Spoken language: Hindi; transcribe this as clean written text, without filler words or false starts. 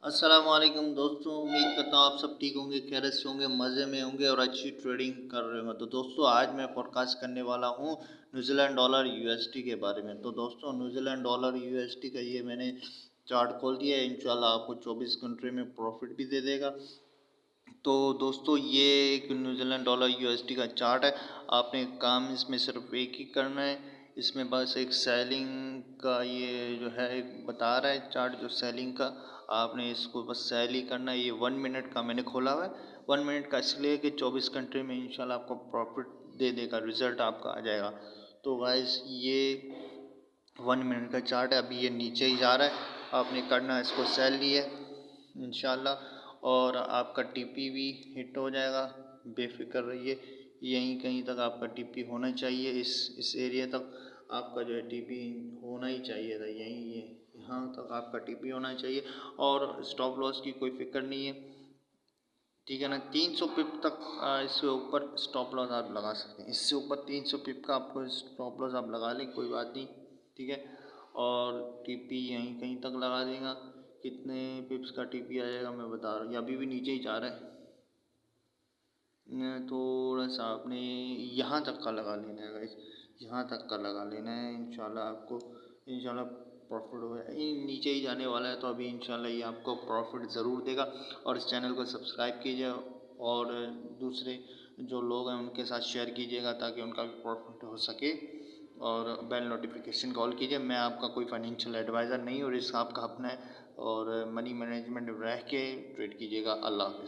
अस्सलाम वालेकुम दोस्तों, उम्मीद करता हूँ आप सब ठीक होंगे, खैरियत से होंगे, मज़े में होंगे और अच्छी ट्रेडिंग कर रहे होंगे। तो दोस्तों आज मैं पॉडकास्ट करने वाला हूँ न्यूजीलैंड डॉलर यूएसडी के बारे में। तो दोस्तों न्यूजीलैंड डॉलर यूएसडी का ये मैंने चार्ट खोल दिया है, इंशाल्लाह आपको 24 घंटे में प्रॉफिट भी दे देगा। तो दोस्तों ये एक न्यूजीलैंड डॉलर यूएसडी का चार्ट है। आपने काम इसमें सिर्फ एक ही करना है, इसमें बस एक सेलिंग का ये जो है एक बता रहा है चार्ट, जो सेलिंग का आपने इसको बस सेल ही करना है। ये 1 मिनट का मैंने खोला हुआ है। 1 मिनट का इसलिए कि 24 घंटे में इंशाल्लाह आपको प्रॉफिट दे देगा, रिजल्ट आपका आ जाएगा। तो गाइस ये 1 मिनट का चार्ट है, अभी ये नीचे ही जा रहा है। आपने करना है इसको सेल लिए इंशाल्लाह, और आपका टीपी भी हिट हो जाएगा, बेफिक्र रहिए। यहीं कहीं तक आपका टीपी होना चाहिए, इस एरिया तक आपका जो है टीपी होना ही चाहिए था, यहीं ये यहाँ तक आपका टीपी होना चाहिए। और स्टॉप लॉस की कोई फिक्र नहीं है, ठीक है ना। 300 पिप तक इससे ऊपर स्टॉप लॉस आप लगा सकते हैं, इससे ऊपर 300 पिप का आपको स्टॉप लॉस आप लगा लें, कोई बात नहीं, ठीक है। और टीपी यहीं कहीं तक लगा देगा। कितने पिप्स का टीपी आ जाएगा मैं बता रहा हूँ, अभी भी नीचे ही जा रहा है। थोड़ा सा आपने यहाँ तक का लगा लेना है गाइस, यहाँ तक का लगा लेना है, इंशाल्लाह आपको इंशाल्लाह प्रॉफिट होगा। ये नीचे ही जाने वाला है, तो अभी इंशाल्लाह ये आपको प्रॉफिट ज़रूर देगा। और इस चैनल को सब्सक्राइब कीजिए और दूसरे जो लोग हैं उनके साथ शेयर कीजिएगा ताकि उनका भी प्रॉफिट हो सके। और बेल नोटिफिकेशन कॉल कीजिए। मैं आपका कोई फाइनेंशियल एडवाइज़र नहीं और रिस्क आपका अपना है, और मनी मैनेजमेंट रह के ट्रेड कीजिएगा। अल्लाह हाफ़िज़।